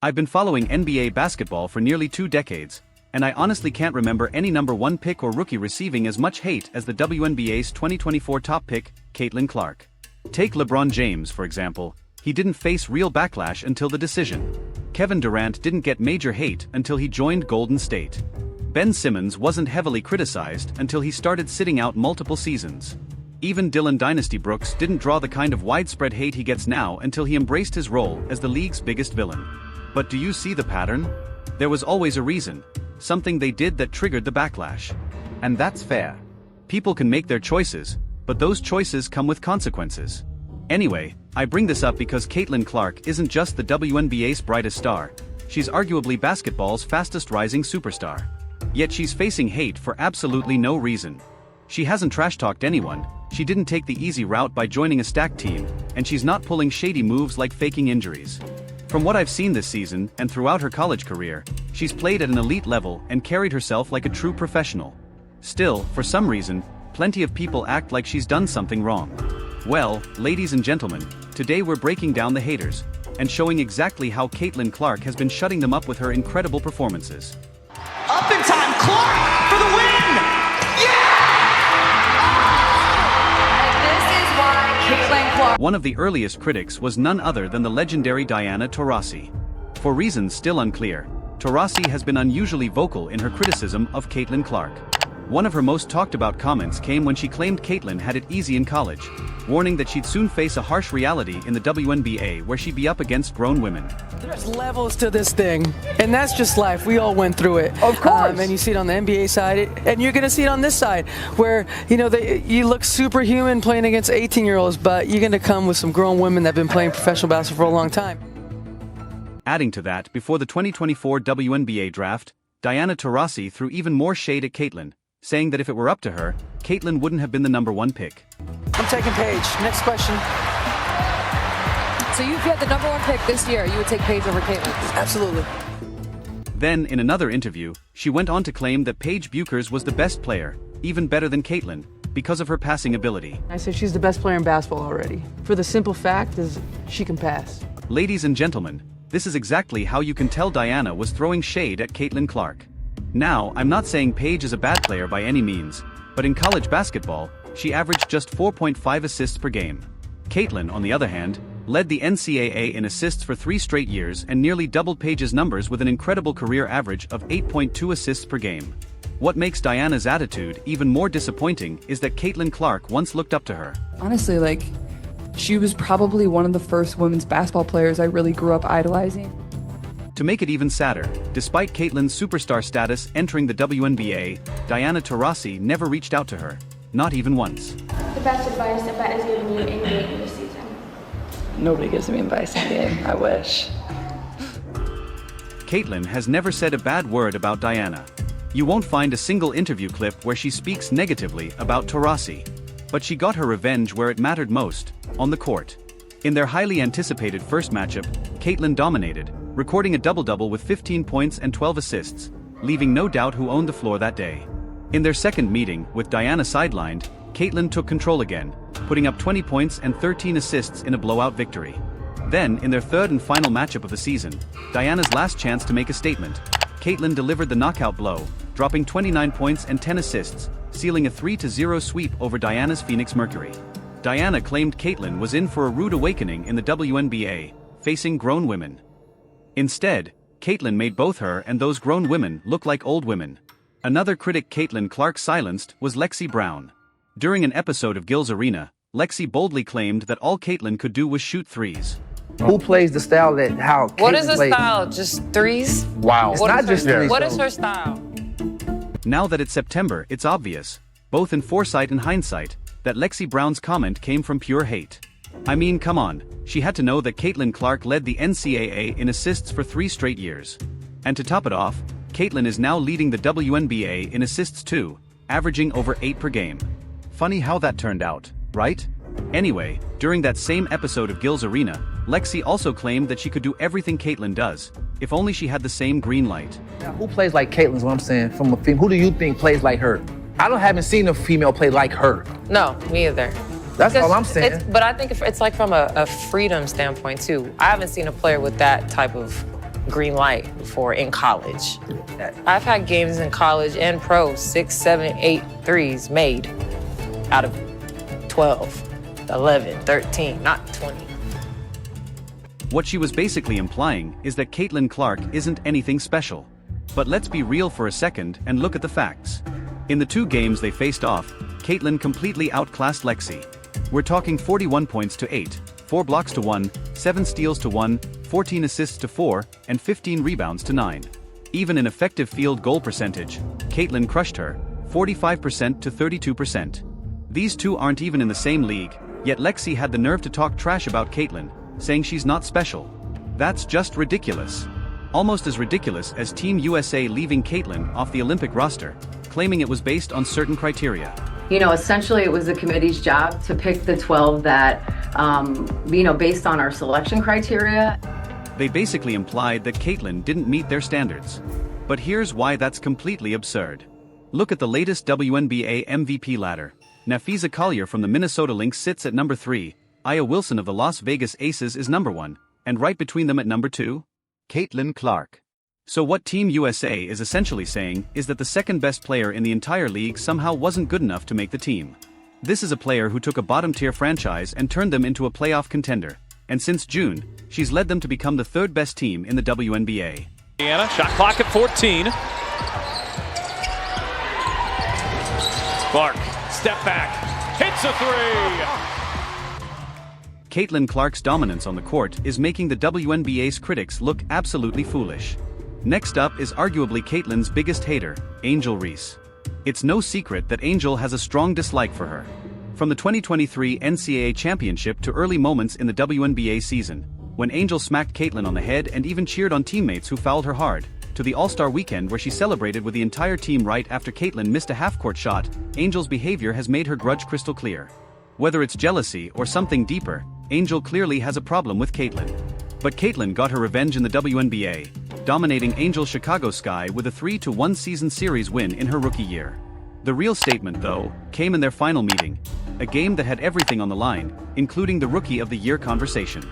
I've been following NBA basketball for nearly 2 decades, and I honestly can't remember any number 1 pick or rookie receiving as much hate as the WNBA's 2024 top pick, Caitlin Clark. Take LeBron James, for example. He didn't face real backlash until the decision. Kevin Durant didn't get major hate until he joined Golden State. Ben Simmons wasn't heavily criticized until he started sitting out multiple seasons. Even Dylan Dynasty Brooks didn't draw the kind of widespread hate he gets now until he embraced his role as the league's biggest villain. But do you see the pattern? There was always a reason, something they did that triggered the backlash. And that's fair. People can make their choices, but those choices come with consequences. Anyway, I bring this up because Caitlin Clark isn't just the WNBA's brightest star, she's arguably basketball's fastest rising superstar. Yet she's facing hate for absolutely no reason. She hasn't trash-talked anyone, she didn't take the easy route by joining a stacked team, and she's not pulling shady moves like faking injuries. From what I've seen this season and throughout her college career, she's played at an elite level and carried herself like a true professional. Still, for some reason, plenty of people act like she's done something wrong. Well, ladies and gentlemen, today we're breaking down the haters and showing exactly how Caitlin Clark has been shutting them up with her incredible performances. Up in time, Clark for the win! Caitlin Clark. One of the earliest critics was none other than the legendary Diana Taurasi. For reasons still unclear, Taurasi has been unusually vocal in her criticism of Caitlin Clark. One of her most talked about comments came when she claimed Caitlin had it easy in college, warning that she'd soon face a harsh reality in the WNBA where she'd be up against grown women. There's levels to this thing, and that's just life. We all went through it. Of course. And you see it on the NBA side, and you're going to see it on this side, where, you know, you look superhuman playing against 18-year-olds, but you're going to come with some grown women that have been playing professional basketball for a long time. Adding to that, before the 2024 WNBA draft, Diana Taurasi threw even more shade at Caitlin, saying that if it were up to her, Caitlin wouldn't have been the number 1 pick. I'm taking Paige. Next question. So you get the number 1 pick this year, you would take Paige over Caitlin? Absolutely. Then, in another interview, she went on to claim that Paige Bueckers was the best player, even better than Caitlin, because of her passing ability. I said she's the best player in basketball already. For the simple fact is she can pass. Ladies and gentlemen, this is exactly how you can tell Diana was throwing shade at Caitlin Clark. Now, I'm not saying Paige is a bad player by any means, but in college basketball, she averaged just 4.5 assists per game. Caitlin, on the other hand, led the NCAA in assists for 3 straight years and nearly doubled Paige's numbers with an incredible career average of 8.2 assists per game. What makes Diana's attitude even more disappointing is that Caitlin Clark once looked up to her. Honestly, she was probably one of the first women's basketball players I really grew up idolizing. To make it even sadder, despite Caitlin's superstar status entering the WNBA, Diana Taurasi never reached out to her, not even once. The best advice that Bet has given you in game this season? Nobody gives me advice in game. I wish. Caitlin has never said a bad word about Diana. You won't find a single interview clip where she speaks negatively about Taurasi. But she got her revenge where it mattered most, on the court. In their highly anticipated first matchup, Caitlin dominated, recording a double-double with 15 points and 12 assists, leaving no doubt who owned the floor that day. In their second meeting, with Diana sidelined, Caitlin took control again, putting up 20 points and 13 assists in a blowout victory. Then, in their third and final matchup of the season, Diana's last chance to make a statement, Caitlin delivered the knockout blow, dropping 29 points and 10 assists, sealing a 3-0 sweep over Diana's Phoenix Mercury. Diana claimed Caitlin was in for a rude awakening in the WNBA, facing grown women. Instead, Caitlin made both her and those grown women look like old women. Another critic Caitlin Clark silenced was Lexi Brown. During an episode of Gil's Arena, Lexi boldly claimed that all Caitlin could do was shoot threes. Who plays the style that how Caitlin What is the plays? style? Just threes? Wow. It's not just threes. What though. is her style? Now that it's September, it's obvious, both in foresight and hindsight, that Lexi Brown's comment came from pure hate. I mean, come on, she had to know that Caitlin Clark led the NCAA in assists for 3 straight years. And to top it off, Caitlin is now leading the WNBA in assists too, averaging over 8 per game. Funny how that turned out, right? Anyway, during that same episode of Gil's Arena, Lexi also claimed that she could do everything Caitlin does, if only she had the same green light. Now, who plays like Caitlin is what I'm saying from a female. Who do you think plays like her? Haven't seen a female play like her. No, me either. That's all I'm saying. But I think it's like from a freedom standpoint too. I haven't seen a player with that type of green light before in college. I've had games in college and pro, 6, 7, 8 threes made out of 12, 11, 13, not 20. What she was basically implying is that Caitlin Clark isn't anything special. But let's be real for a second and look at the facts. In the 2 games they faced off, Caitlin completely outclassed Lexi. We're talking 41 points to 8, 4 blocks to 1, 7 steals to 1, 14 assists to 4, and 15 rebounds to 9. Even in effective field goal percentage, Caitlin crushed her, 45% to 32%. These two aren't even in the same league, yet Lexi had the nerve to talk trash about Caitlin, saying she's not special. That's just ridiculous. Almost as ridiculous as Team USA leaving Caitlin off the Olympic roster, claiming it was based on certain criteria. You know, essentially it was the committee's job to pick the 12 that, based on our selection criteria. They basically implied that Caitlin didn't meet their standards. But here's why that's completely absurd. Look at the latest WNBA MVP ladder. Nafisa Collier from the Minnesota Lynx sits at number 3, Aya Wilson of the Las Vegas Aces is number 1, and right between them at number 2? Caitlin Clark. So what Team USA is essentially saying is that the second best player in the entire league somehow wasn't good enough to make the team. This is a player who took a bottom-tier franchise and turned them into a playoff contender, and since June, she's led them to become the 3rd best team in the WNBA. Shot clock at 14. Clark, step back, hits a 3! Caitlin Clark's dominance on the court is making the WNBA's critics look absolutely foolish. Next up is arguably Caitlin's biggest hater, Angel Reese. It's no secret that Angel has a strong dislike for her. From the 2023 NCAA championship to early moments in the WNBA season, when Angel smacked Caitlin on the head and even cheered on teammates who fouled her hard, to the All-Star weekend where she celebrated with the entire team right after Caitlin missed a half-court shot, Angel's behavior has made her grudge crystal clear. Whether it's jealousy or something deeper, Angel clearly has a problem with Caitlin. But Caitlin got her revenge in the WNBA, dominating Angel Chicago Sky with a 3-1 season series win in her rookie year. The real statement, though, came in their final meeting, a game that had everything on the line, including the Rookie of the Year conversation.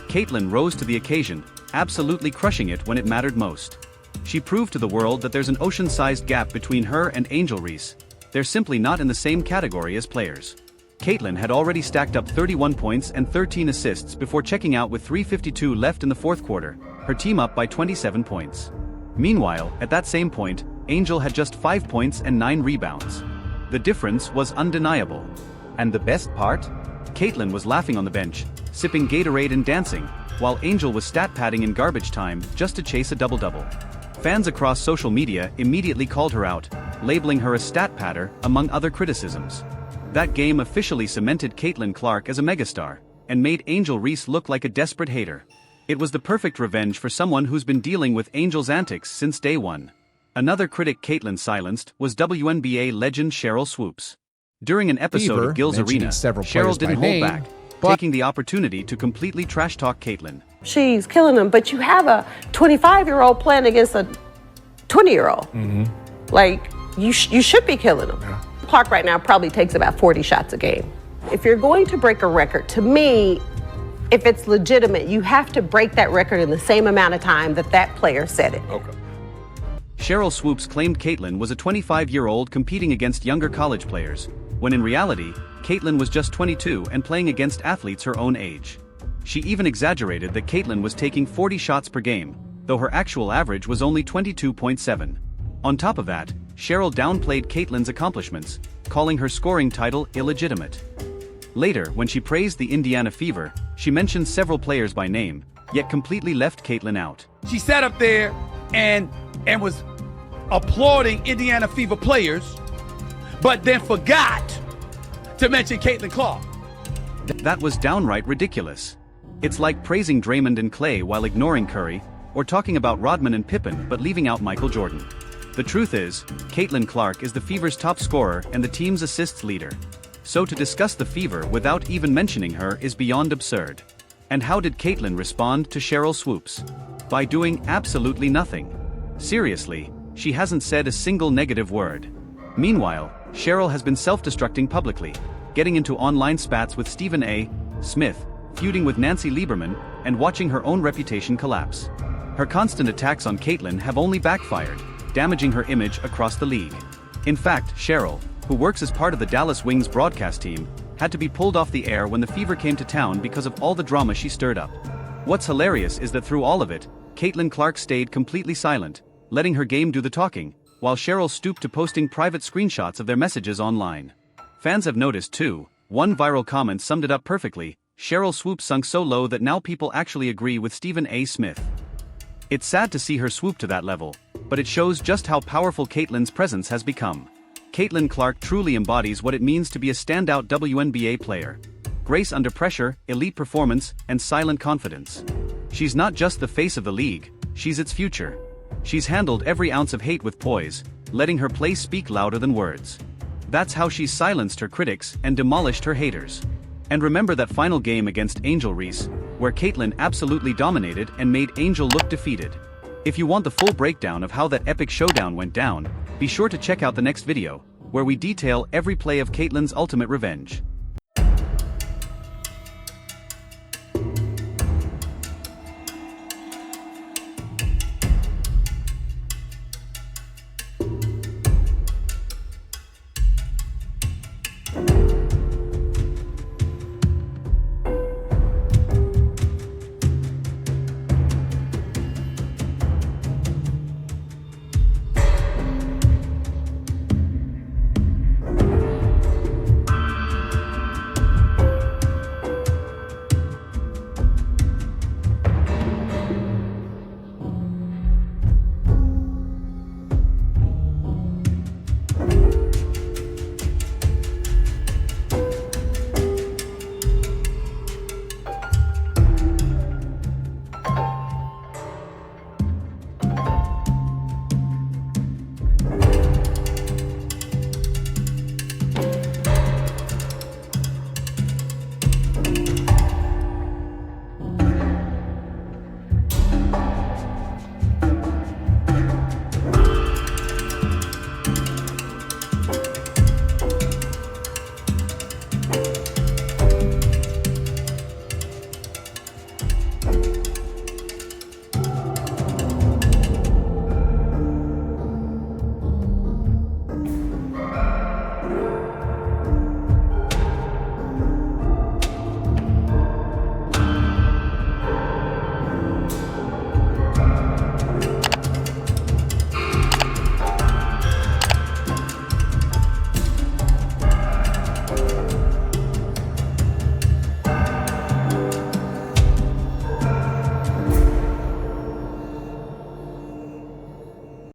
Caitlin rose to the occasion, absolutely crushing it when it mattered most. She proved to the world that there's an ocean-sized gap between her and Angel Reese. They're simply not in the same category as players. Caitlin had already stacked up 31 points and 13 assists before checking out with 3:52 left in the 4th quarter, her team up by 27 points. Meanwhile, at that same point, Angel had just 5 points and 9 rebounds. The difference was undeniable. And the best part? Caitlin was laughing on the bench, sipping Gatorade and dancing, while Angel was stat padding in garbage time just to chase a double-double. Fans across social media immediately called her out, labeling her a stat padder, among other criticisms. That game officially cemented Caitlin Clark as a megastar, and made Angel Reese look like a desperate hater. It was the perfect revenge for someone who's been dealing with Angel's antics since day one. Another critic Caitlin silenced was WNBA legend Sheryl Swoopes. During an episode of Gil's Arena, Cheryl didn't hold back, taking the opportunity to completely trash-talk Caitlin. She's killing them, but you have a 25-year-old playing against a 20-year-old. Like, you should be killing them. Yeah. Clark right now probably takes about 40 shots a game. If you're going to break a record, to me, if it's legitimate, you have to break that record in the same amount of time that that player set it. Okay. Sheryl Swoopes claimed Caitlin was a 25-year-old competing against younger college players, when in reality, Caitlin was just 22 and playing against athletes her own age. She even exaggerated that Caitlin was taking 40 shots per game, though her actual average was only 22.7. On top of that, Cheryl downplayed Caitlin's accomplishments, calling her scoring title illegitimate. Later, when she praised the Indiana Fever, she mentioned several players by name, yet completely left Caitlin out. She sat up there and was applauding Indiana Fever players, but then forgot to mention Caitlin Clark. That was downright ridiculous. It's like praising Draymond and Clay while ignoring Curry, or talking about Rodman and Pippen but leaving out Michael Jordan. The truth is, Caitlin Clark is the Fever's top scorer and the team's assists leader. So to discuss the Fever without even mentioning her is beyond absurd. And how did Caitlin respond to Sheryl Swoopes? By doing absolutely nothing. Seriously, she hasn't said a single negative word. Meanwhile, Cheryl has been self-destructing publicly, getting into online spats with Stephen A. Smith, feuding with Nancy Lieberman, and watching her own reputation collapse. Her constant attacks on Caitlyn have only backfired, damaging her image across the league. In fact, Cheryl, who works as part of the Dallas Wings broadcast team, had to be pulled off the air when the Fever came to town because of all the drama she stirred up. What's hilarious is that through all of it, Caitlyn Clark stayed completely silent, letting her game do the talking, while Cheryl stooped to posting private screenshots of their messages online. Fans have noticed too. One viral comment summed it up perfectly: Sheryl Swoopes sunk so low that now people actually agree with Stephen A. Smith. It's sad to see her swoop to that level, but it shows just how powerful Caitlyn's presence has become. Caitlyn Clark truly embodies what it means to be a standout WNBA player. Grace under pressure, elite performance, and silent confidence. She's not just the face of the league, she's its future. She's handled every ounce of hate with poise, letting her play speak louder than words. That's how she's silenced her critics and demolished her haters. And remember that final game against Angel Reese, where Caitlyn absolutely dominated and made Angel look defeated. If you want the full breakdown of how that epic showdown went down, be sure to check out the next video, where we detail every play of Caitlyn's ultimate revenge.